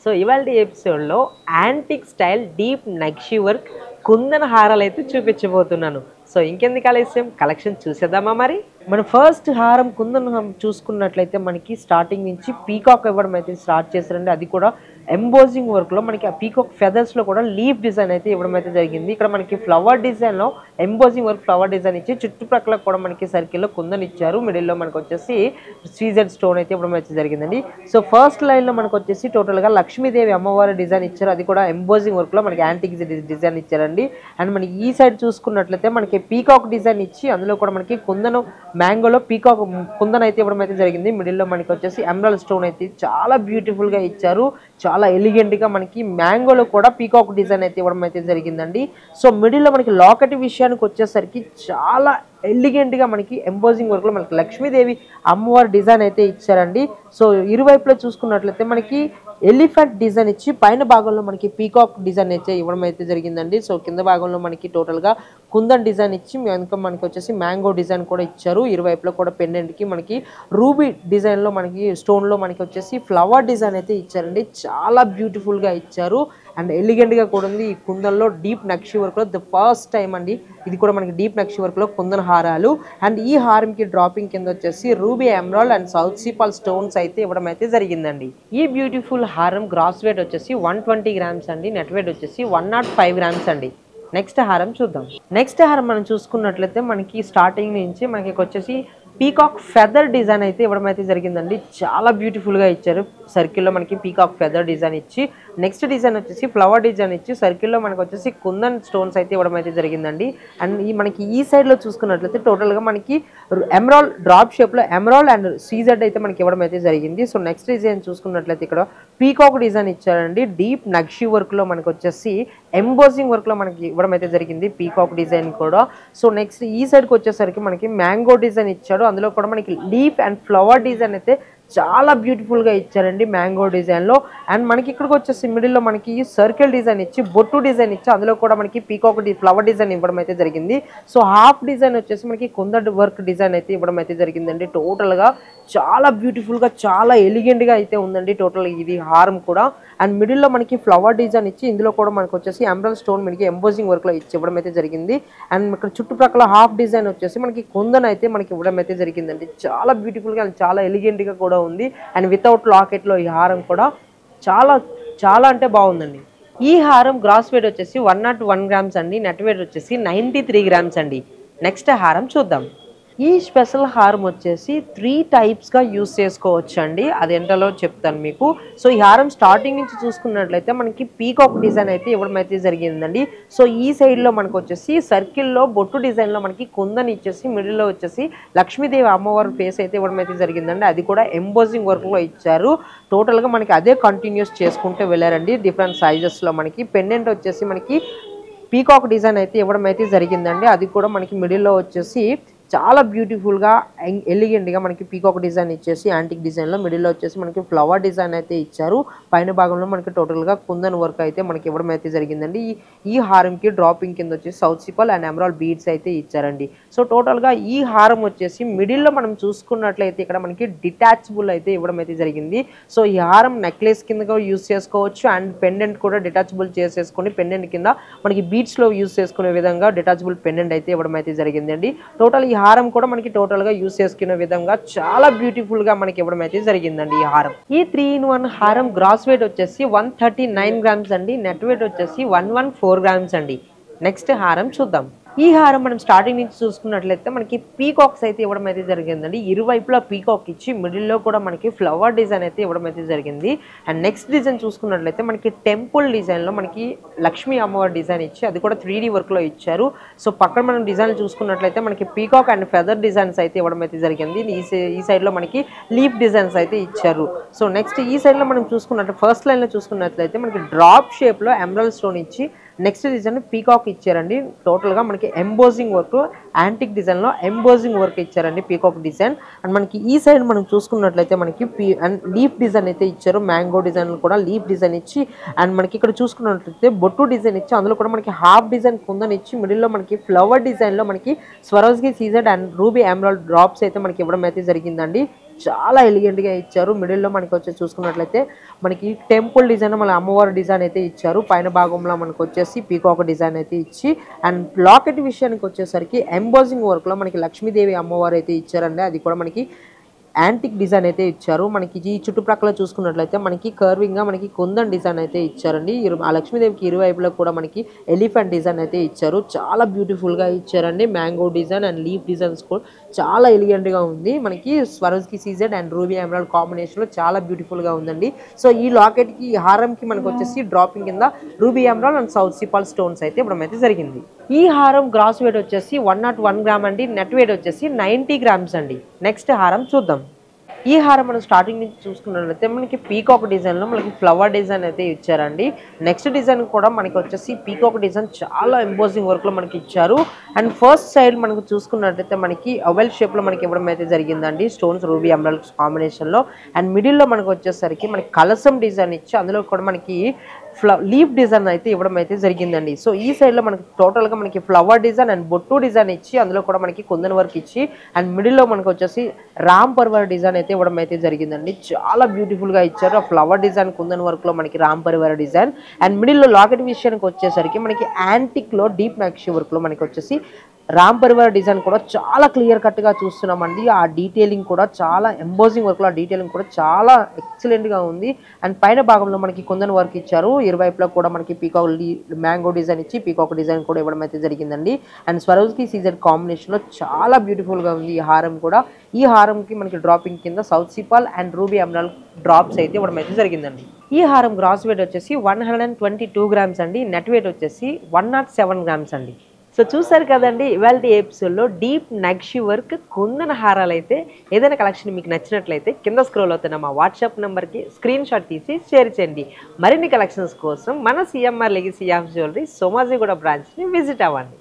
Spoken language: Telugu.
సో ఇవాల్టి ఎపిసోడ్లో యాంటిక్ స్టైల్ డీప్ నక్షి వర్క్ కుందన హారాలు అయితే చూపించబోతున్నాను. సో ఇంకెందుకు ఆలస్యం, కలెక్షన్ చూసేద్దామా మరి. మన ఫస్ట్ హారం కుందన చూసుకున్నట్లయితే మనకి స్టార్టింగ్ నుంచి పీకాక్ ఇవ్వడం అయితే స్టార్ట్ చేశారండి. అది కూడా ఎంబోజింగ్ వర్క్లో మనకి ఆ పీకాక్ ఫెదర్స్లో కూడా లీఫ్ డిజైన్ అయితే ఇవ్వడం అయితే జరిగింది. ఇక్కడ మనకి ఫ్లవర్ డిజైన్లో ఎంబోజింగ్ వర్క్ ఫ్లవర్ డిజైన్ ఇచ్చి చుట్టుప్రక్కల కూడా మనకి సర్కిల్లో కుందన్ ఇచ్చారు. మిడిల్లో మనకు వచ్చేసి సీజెడ్ స్టోన్ అయితే ఇవ్వడం అయితే జరిగిందండి. సో ఫస్ట్ లైన్లో మనకు వచ్చేసి టోటల్గా లక్ష్మీదేవి అమ్మవారి డిజైన్ ఇచ్చారు. అది కూడా ఎంబోజింగ్ వర్క్లో మనకి యాంటిక్ డిజైన్ ఇచ్చారండి. అండ్ మనకి ఈ సైడ్ చూసుకున్నట్లయితే మనకి పీకాక్ డిజైన్ ఇచ్చి అందులో కూడా మనకి కుందను మ్యాంగోలో పీకాక్ కుందన్ అయితే ఇవ్వడం అయితే జరిగింది. మిడిల్లో మనకి వచ్చేసి ఎమరాల్డ్ స్టోన్ అయితే చాలా బ్యూటిఫుల్గా ఇచ్చారు. చాలా ఎలిగెంట్గా మనకి మ్యాంగోలో కూడా పీకాక్ డిజైన్ అయితే ఇవ్వడం అయితే జరిగిందండి. సో మిడిల్లో మనకి లాకెట్ విషయానికి వచ్చేసరికి చాలా ఎలిగెంట్గా మనకి ఎంబోజింగ్ వర్క్లో మనకి లక్ష్మీదేవి అమ్మవారి డిజైన్ అయితే ఇచ్చారండి. సో ఇరువైపులో చూసుకున్నట్లయితే మనకి ఎలిఫెంట్ డిజైన్ ఇచ్చి పైన భాగంలో మనకి పీకాక్ డిజైన్ అయితే ఇవ్వడం అయితే జరిగిందండి. సో కింద భాగంలో మనకి టోటల్గా కుందన్ డిజైన్ ఇచ్చి వెనుక మనకి వచ్చేసి మ్యాంగో డిజైన్ కూడా ఇచ్చారు. ఇరువైపులో కూడా పెండెంట్కి మనకి రూబీ డిజైన్లో మనకి స్టోన్లో మనకి వచ్చేసి ఫ్లవర్ డిజైన్ అయితే ఇచ్చారండి. చాలా బ్యూటిఫుల్గా ఇచ్చారు అండ్ ఎలిగెంట్గా కూడా ఉంది. ఈ కుందన్లో డీప్ నక్షి వర్క్లో ద ఫస్ట్ టైం అండి ఇది కూడా మనకి డీప్ నక్షి వర్క్లో కుందన్ హారాలు. అండ్ ఈ హారంకి డ్రాపింగ్ కింద వచ్చేసి ruby emerald and south sea pearl stones అయితే ఇవ్వడం అయితే జరిగిందండి. ఈ బ్యూటిఫుల్ హారం గ్రాస్ వెయిట్ వచ్చేసి 120 గ్రామ్స్ అండి. నెట్ వెయిట్ వచ్చేసి 105 గ్రామ్స్ అండి. నెక్స్ట్ హారం చూద్దాం. నెక్స్ట్ హారం మనం చూసుకున్నట్లయితే మనకి స్టార్టింగ్ నుంచి మనకి వచ్చేసి పీకాక్ ఫెదర్ డిజైన్ అయితే ఇవ్వడం అయితే జరిగిందండి. చాలా బ్యూటిఫుల్గా ఇచ్చారు. సర్కిల్లో మనకి పీకాక్ ఫెదర్ డిజైన్ ఇచ్చి నెక్స్ట్ డిజైన్ వచ్చేసి ఫ్లవర్ డిజైన్ ఇచ్చి సర్కిల్లో మనకి వచ్చేసి కుందన్ స్టోన్స్ అయితే ఇవ్వడం అయితే జరిగిందండి. అండ్ మనకి ఈ సైడ్లో చూసుకున్నట్లయితే టోటల్గా మనకి ఎమరాల్డ్ డ్రాప్ షేప్లో ఎమరాల్డ్ అండ్ సీజెడ్ అయితే మనకి ఇవ్వడం అయితే జరిగింది. సో నెక్స్ట్ డిజైన్ చూసుకున్నట్లయితే ఇక్కడ పీకాక్ డిజైన్ ఇచ్చారండి. డీప్ నక్షి వర్క్లో మనకి వచ్చేసి ఎంబోజింగ్ వర్క్లో మనకి ఇవ్వడం అయితే జరిగింది పీకాక్ డిజైన్ కూడా. సో నెక్స్ట్ ఈ సైడ్కి వచ్చేసరికి మనకి మ్యాంగో డిజైన్ ఇచ్చాడు. అందులో కూడా మనకి లీఫ్ అండ్ ఫ్లవర్ డిజైన్ అయితే చాలా బ్యూటిఫుల్గా ఇచ్చారండి మ్యాంగో డిజైన్లో. అండ్ మనకి ఇక్కడికి వచ్చేసి మిడిల్లో మనకి సర్కిల్ డిజైన్ ఇచ్చి బొట్టు డిజైన్ ఇచ్చి అందులో కూడా మనకి పీకాక్ ఫ్లవర్ డిజైన్ ఇవ్వడం అయితే జరిగింది. సో హాఫ్ డిజైన్ వచ్చేసి మనకి కుందన్ వర్క్ డిజైన్ అయితే ఇవ్వడం అయితే జరిగిందండి. టోటల్గా చాలా బ్యూటిఫుల్గా చాలా ఎలిగెంట్గా అయితే ఉందండి టోటల్ ఇది హారం కూడా. అండ్ మిడిల్లో మనకి ఫ్లవర్ డిజైన్ ఇచ్చి ఇందులో కూడా మనకి వచ్చేసి ఎమరాల్డ్ స్టోన్ మనకి ఎంబోజింగ్ వర్క్లో ఇచ్చి ఇవ్వడం అయితే జరిగింది. అండ్ ఇక్కడ చుట్టుప్రక్కల హాఫ్ డిజైన్ వచ్చేసి మనకి కుందన్ అయితే మనకి ఇవ్వడం అయితే జరిగిందండి. చాలా బ్యూటిఫుల్గా అండ్ చాలా ఎలిగెంట్గా కూడా ఉంది. అండ్ వితౌట్ లాకెట్లో ఈ హారం కూడా చాలా చాలా అంటే బాగుందండి. ఈ హారం గ్రాస్ వెయిట్ వచ్చేసి 101 గ్రామ్స్ అండి. నెట్ వెయిట్ వచ్చేసి 93 గ్రామ్స్ అండి. నెక్స్ట్ హారం చూద్దాం. ఈ స్పెషల్ హారం వచ్చేసి 3 టైప్స్గా యూస్ చేసుకోవచ్చు అండి. అది ఎంతలో చెప్తాను మీకు. సో ఈ హారం స్టార్టింగ్ నుంచి చూసుకున్నట్లయితే మనకి పీకాక్ డిజైన్ అయితే ఇవ్వడం అయితే జరిగిందండి. సో ఈ సైడ్లో మనకు వచ్చేసి సర్కిల్లో బొట్టు డిజైన్లో మనకి కుందన్ ఇచ్చేసి మిడిల్లో వచ్చేసి లక్ష్మీదేవి అమ్మవారి ఫేస్ అయితే ఇవ్వడం అయితే జరిగిందండి. అది కూడా ఎంబోజింగ్ వర్క్లో ఇచ్చారు. టోటల్గా మనకి అదే కంటిన్యూస్ చేసుకుంటూ వెళ్ళారండి. డిఫరెంట్ సైజెస్లో మనకి పెండెంట్ వచ్చేసి మనకి పీకాక్ డిజైన్ అయితే ఇవ్వడం అయితే జరిగిందండి. అది కూడా మనకి మిడిల్లో వచ్చేసి చాలా బ్యూటిఫుల్గా ఎలిగెంట్గా మనకి పీకాక్ డిజైన్ ఇచ్చేసి యాంటిక్ డిజైన్లో మిడిల్లో వచ్చేసి మనకి ఫ్లవర్ డిజైన్ అయితే ఇచ్చారు. పైన భాగంలో మనకి టోటల్గా కుందన్ వర్క్ అయితే మనకి ఇవ్వడం అయితే జరిగిందండి. ఈ హారంకి డ్రాపింగ్ కింద వచ్చేసి సౌత్ సిపల్ అండ్ ఎమరాల్డ్ బీడ్స్ అయితే ఇచ్చారండి. సో టోటల్గా ఈ హారం వచ్చేసి మిడిల్లో మనం చూసుకున్నట్లయితే ఇక్కడ మనకి డిటాచబుల్ అయితే ఇవ్వడం అయితే జరిగింది. సో ఈ హారం నెక్లెస్ కింద యూస్ చేసుకోవచ్చు అండ్ పెండెంట్ కూడా డిటాచబుల్ చేసేసుకొని పెండెంట్ కింద మనకి బీడ్స్లో యూస్ చేసుకునే విధంగా డిటాచబుల్ పెండెంట్ అయితే ఇవ్వడం అయితే జరిగిందండి. టోటల్ ఈ హారం కూడా మనకి టోటల్గా యూస్ చేసుకునే విధంగా చాలా బ్యూటిఫుల్గా మనకి ఇవ్వడం అయితే జరిగిందండి ఈ హారం. ఈ 3-in-1 హారం గ్రాస్ వెయిట్ వచ్చేసి 139 గ్రామ్స్ అండి. నెట్ వెయిట్ వచ్చేసి 114 గ్రామ్స్ అండి. నెక్స్ట్ హారం చూద్దాం. ఈ హారం మనం స్టార్టింగ్ నుంచి చూసుకున్నట్లయితే మనకి పీకాక్స్ అయితే ఇవ్వడం అయితే జరిగిందండి. ఇరువైపులా పీకాక్ ఇచ్చి మిడిల్లో కూడా మనకి ఫ్లవర్ డిజైన్ అయితే ఇవ్వడం అయితే జరిగింది. అండ్ నెక్స్ట్ డిజైన్ చూసుకున్నట్లయితే మనకి టెంపుల్ డిజైన్లో మనకి లక్ష్మీ అమ్మవారి డిజైన్ ఇచ్చి అది కూడా 3D వర్క్లో ఇచ్చారు. సో పక్కన మనం డిజైన్ చూసుకున్నట్లయితే మనకి పీకాక్ అండ్ ఫెదర్ డిజైన్స్ అయితే ఇవ్వడం అయితే జరిగింది. ఈ సైడ్లో మనకి లీఫ్ డిజైన్స్ అయితే ఇచ్చారు. సో నెక్స్ట్ ఈ సైడ్లో మనం చూసుకున్నట్టు ఫస్ట్ లైన్లో చూసుకున్నట్లయితే మనకి డ్రాప్ షేప్లో ఎమరాల్డ్ స్టోన్ ఇచ్చి నెక్స్ట్ డిజైన్ పీకాక్ ఇచ్చారండి. టోటల్గా మనకి ఎంబోజింగ్ వర్క్ యాంటిక్ డిజైన్లో ఎంబోజింగ్ వర్క్ ఇచ్చారండి పీకాక్ డిజైన్. అండ్ మనకి ఈ సైడ్ మనం చూసుకున్నట్లయితే మనకి అండ్ లీఫ్ డిజైన్ అయితే ఇచ్చారు. మ్యాంగో డిజైన్ కూడా లీఫ్ డిజైన్ ఇచ్చి అండ్ మనకి ఇక్కడ చూసుకున్నట్లయితే బొట్టు డిజైన్ ఇచ్చి అందులో కూడా మనకి హాఫ్ డిజైన్ కుందన్ ఇచ్చి మిడిల్లో మనకి ఫ్లవర్ డిజైన్లో మనకి స్వరోజ్కి CZ and ruby emerald drops అయితే మనకి ఇవ్వడం అయితే జరిగిందండి. చాలా ఎలిగెంట్గా ఇచ్చారు. మిడిల్లో మనకి వచ్చేసి చూసుకున్నట్లయితే మనకి టెంపుల్ డిజైన్ మన అమ్మవారి డిజైన్ అయితే ఇచ్చారు. పైన భాగంలో మనకు వచ్చేసి పీకాక్ డిజైన్ అయితే ఇచ్చి అండ్ లాకెట్ విషయానికి వచ్చేసరికి ఎంబోజింగ్ వర్క్లో మనకి లక్ష్మీదేవి అమ్మవారు అయితే ఇచ్చారండి. అది కూడా మనకి యాంటిక్ డిజైన్ అయితే ఇచ్చారు. మనకి ఈ చుట్టుప్రక్కల చూసుకున్నట్లయితే మనకి కర్వింగ్గా మనకి కుందన్ డిజైన్ అయితే ఇచ్చారండి. ఆ లక్ష్మీదేవికి ఇరువైపులో కూడా మనకి ఎలిఫెంట్ డిజైన్ అయితే ఇచ్చారు. చాలా బ్యూటిఫుల్గా ఇచ్చారండి. Mango design and leaf designs కూడా చాలా ఎలిగెంట్గా ఉంది. మనకి స్వరోజ్కి సీజెడ్ అండ్ రూబీ ఎమరాల్డ్ కాంబినేషన్లో చాలా బ్యూటిఫుల్గా ఉందండి. సో ఈ లాకెట్కి ఈ హారంకి మనకు వచ్చేసి డ్రాపింగ్ కింద ruby emerald and south sea pearl stones అయితే ఇవ్వడం అయితే జరిగింది. ఈ హారం గ్రాస్ వెయిట్ వచ్చేసి 101 గ్రామ్ అండి. నెట్ వెయిట్ వచ్చేసి 90 గ్రామ్స్ అండి. నెక్స్ట్ హారం చూద్దాం. ఈ హారం మనం స్టార్టింగ్ నుంచి చూసుకున్నట్లయితే మనకి పీకాక్ డిజైన్లో మనకి ఫ్లవర్ డిజైన్ అయితే ఇచ్చారండి. నెక్స్ట్ డిజైన్ కూడా మనకి వచ్చేసి పీకాక్ డిజైన్ చాలా ఎంబోజింగ్ వర్క్లో మనకి ఇచ్చారు. అండ్ ఫస్ట్ సైడ్ మనకు చూసుకున్నట్లయితే మనకి అవెల్ షేప్లో మనకి ఇవ్వడం అయితే జరిగిందండి. స్టోన్స్ రూబీ ఎమరాల్డ్ కాంబినేషన్లో. అండ్ మిడిల్లో మనకు వచ్చేసరికి మనకి కలసం డిజైన్ ఇచ్చి అందులో కూడా మనకి లీఫ్ డిజైన్ అయితే ఇవ్వడం అయితే జరిగిందండి. సో ఈ సైడ్లో మనకి టోటల్గా మనకి ఫ్లవర్ డిజైన్ అండ్ బొట్టు డిజైన్ ఇచ్చి అందులో కూడా మనకి కుందన్ వర్క్ ఇచ్చి అండ్ మిడిల్లో మనకు వచ్చేసి రామ్ పరివార్ డిజైన్ అయితే ఇవ్వడం అయితే జరిగిందండి. చాలా బ్యూటిఫుల్గా ఇచ్చారు. ఆ ఫ్లవర్ డిజైన్ కుందన్ వర్క్లో మనకి రామ్ పరివార్ డిజైన్ అండ్ మిడిల్లో లాకెట్ విషయానికి వచ్చేసరికి మనకి యాంటిక్లో డీప్ నక్షి వర్క్లో మనకి వచ్చేసి రామ్ పరివార్ డిజైన్ కూడా చాలా క్లియర్ కట్గా చూస్తున్నామండి. ఆ డీటెయిలింగ్ కూడా చాలా ఎంబోజింగ్ వర్క్లో ఆ డీటెయిలింగ్ కూడా చాలా ఎక్సలెంట్గా ఉంది. అండ్ పైన భాగంలో మనకి కుందన్ వర్క్ ఇచ్చారు. ఇరువైపులో కూడా మనకి పీకాక్ మ్యాంగో డిజైన్ ఇచ్చి పీకాక్ డిజైన్ కూడా ఇవ్వడం అయితే జరిగిందండి. అండ్ స్వరోజ్కి సీజెడ్ కాంబినేషన్లో చాలా బ్యూటిఫుల్గా ఉంది ఈ హారం కూడా. ఈ హారంకి మనకి డ్రాపింగ్ కింద south sea pearl and ruby emerald drops అయితే ఇవ్వడం అయితే జరిగిందండి. ఈ హారం గ్రాస్ వెయిట్ వచ్చేసి 122 గ్రామ్స్ అండి. నెట్ వెయిట్ వచ్చేసి 107 గ్రామ్స్ అండి. సో చూసారు కదండి ఇవాళ ఎపిసోడ్లో డీప్ నక్షి వర్క్ కుందన హారాలు అయితే ఏదైనా కలెక్షన్ మీకు నచ్చినట్లయితే కింద స్క్రోల్ అవుతున్న మా వాట్సాప్ నెంబర్కి స్క్రీన్ షాట్ తీసి షేర్ చేయండి. మరిన్ని కలెక్షన్స్ కోసం మన CMR legacy of jewellery Somajiguda బ్రాంచ్ని విజిట్ అవ్వండి.